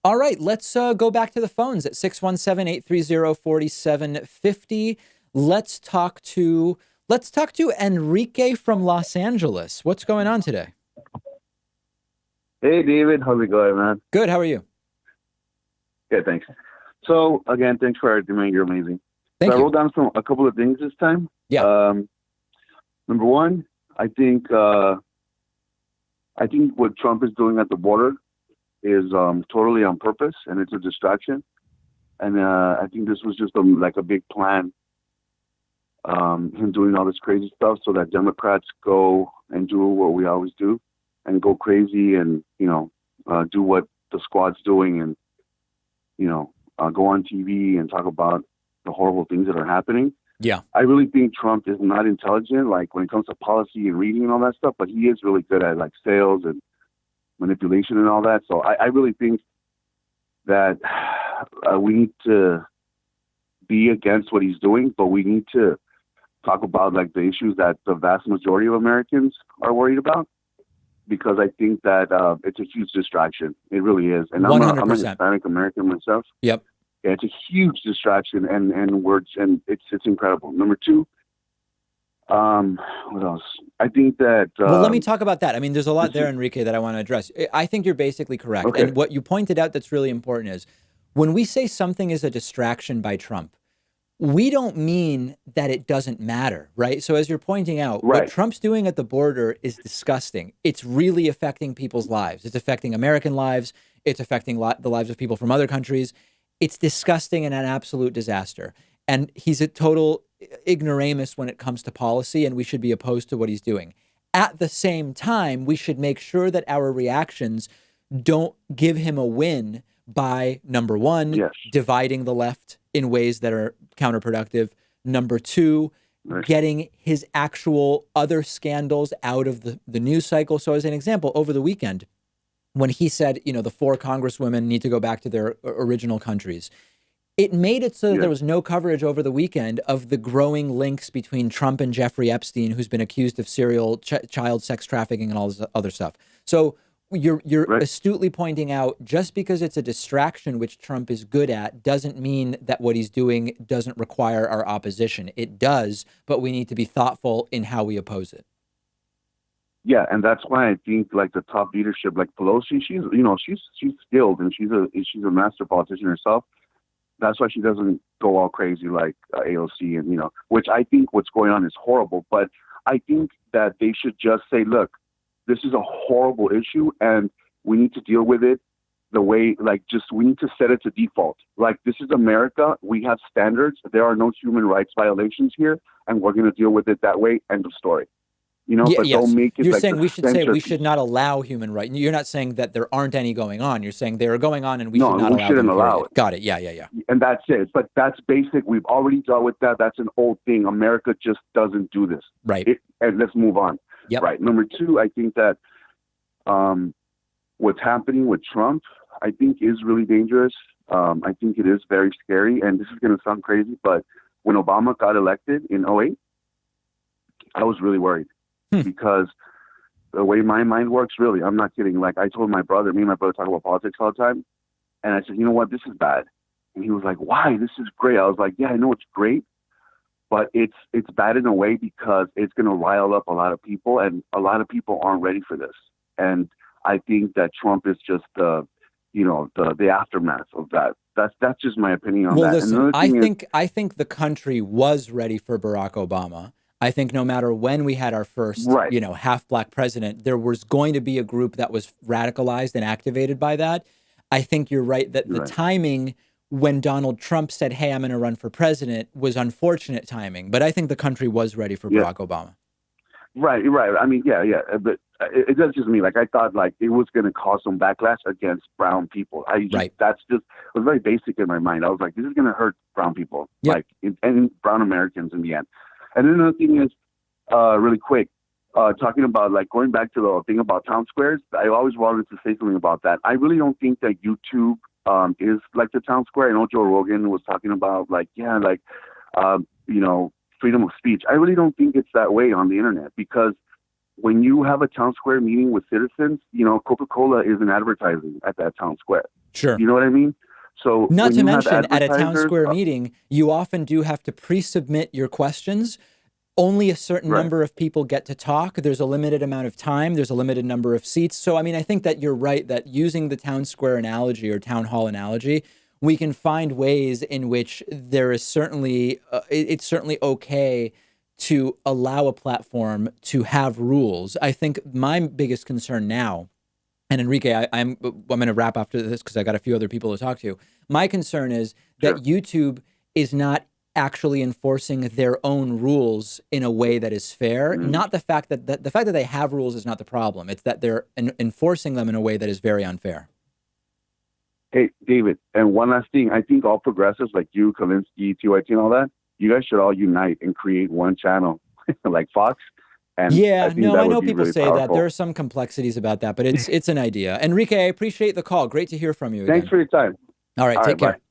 All right, let's go back to the phones at 617-830-4750. Let's talk to Enrique from Los Angeles. What's going on today? Hey David, how's it going, man? Good. How are you? Good, thanks. So again, thanks for doing. You're amazing. So Thank I you. wrote down a couple of things this time. Yeah. Number one, I think what Trump is doing at the border is totally on purpose, and it's a distraction. And I think this was just like a big plan. Him doing all this crazy stuff so that Democrats go and do what we always do, and go crazy, and do what the squad's doing, and go on TV and talk about the horrible things that are happening. Yeah. I really think Trump is not intelligent, like when it comes to policy and reading and all that stuff, but he is really good at like sales and manipulation and all that. So I really think that we need to be against what he's doing, but we need to talk about like the issues that the vast majority of Americans are worried about, because I think that it's a huge distraction. It really is. And I'm a 100%. Hispanic American myself. Yep. Yeah, it's a huge distraction, and words, and it's incredible. Number two, what else? I think that Well, let me talk about that. I mean, there's a lot this there, is Enrique, that I want to address. I think you're basically correct. okay. And what you pointed out that's really important is when we say something is a distraction by Trump, we don't mean that it doesn't matter, right? So as you're pointing out, what Right. Trump's doing at the border is disgusting. It's really affecting people's lives. It's affecting American lives. It's affecting the lives of people from other countries. It's disgusting and an absolute disaster. And he's a total ignoramus when it comes to policy, and we should be opposed to what he's doing. At the same time, we should make sure that our reactions don't give him a win by, number one, Yes. dividing the left in ways that are counterproductive. Number two, Right. getting his actual other scandals out of the news cycle. So as an example, over the weekend, when he said, the four congresswomen need to go back to their original countries, it made it so that there Yes. was no coverage over the weekend of the growing links between Trump and Jeffrey Epstein, who's been accused of serial child sex trafficking and all this other stuff. So you're Right. astutely pointing out, just because it's a distraction, which Trump is good at, doesn't mean that what he's doing doesn't require our opposition. It does, but we need to be thoughtful in how we oppose it. Yeah, and that's why I think like the top leadership, like Pelosi, she's skilled, and she's a master politician herself. That's why she doesn't go all crazy like AOC, and which I think what's going on is horrible. But I think that they should just say, look, this is a horrible issue, and we need to deal with it the way, like, just we need to set it to default. Like, this is America. We have standards. There are no human rights violations here, and we're going to deal with it that way. End of story. Yeah, But yes. don't make it You're like saying the we should say we should centerpiece. not allow human rights. You're not saying that there aren't any going on. You're saying they are going on and we should No, not we allow them, shouldn't allow period. it. Got it. Yeah, yeah, yeah. And that's it. But that's basic. We've already dealt with that. That's an old thing. America just doesn't do this. Right. And let's move on. Yep. Right. Number two, I think that what's happening with Trump, I think is really dangerous. I think it is very scary. And this is going to sound crazy, but when Obama got elected in '08, I was really worried because the way my mind works, really, I'm not kidding. Like I told me and my brother talk about politics all the time. And I said, you know what, this is bad. And he was like, why? This is great. I was like, yeah, I know it's great, but it's bad in a way because it's going to rile up a lot of people, and a lot of people aren't ready for this. And I think that Trump is just the aftermath of that. That's just my opinion on Well, that. listen, And another thing is, I think the country was ready for Barack Obama. I think no matter when we had our first, right, half black president, there was going to be a group that was radicalized and activated by that. I think you're right that you're the right. timing when Donald Trump said, "Hey, I'm going to run for president," was unfortunate timing, but I think the country was ready for Yeah, Barack Obama. right, right. I mean, yeah. But it does just mean like I thought like it was going to cause some backlash against brown people. Right. It was very basic in my mind. I was like, this is going to hurt brown people, Yep. like and brown Americans in the end. And then another thing is, really quick, talking about like going back to the thing about town squares. I always wanted to say something about that. I really don't think that YouTube is like the town square. I know Joe Rogan was talking about like, yeah, like, freedom of speech. I really don't think it's that way on the internet, because when you have a town square meeting with citizens, Coca-Cola isn't advertising at that town square. Sure. You know what I mean? So Not when to you have mention, at a town advertisers, square meeting, you often do have to pre-submit your questions. Only a certain right? number of people get to talk. There's a limited amount of time. There's a limited number of seats. So, I mean, I think that you're right that using the town square analogy or town hall analogy, we can find ways in which there is certainly, it's certainly okay to allow a platform to have rules. I think my biggest concern now, and Enrique, I'm going to wrap after this because I got a few other people to talk to. My concern is that Sure. YouTube is not actually enforcing their own rules in a way that is fair. Mm. Not the fact that the fact that they have rules is not the problem. It's that they're enforcing them in a way that is very unfair. Hey, David, and one last thing. I think all progressives like you, Kavinsky, TYT, and all that, you guys should all unite and create one channel like Fox. And Yeah, I think no, that I would know be people really say that. powerful. There are some complexities about that, but it's an idea. Enrique, I appreciate the call. Great to hear from you again. Thanks for your time. All right, All take right, bye. care.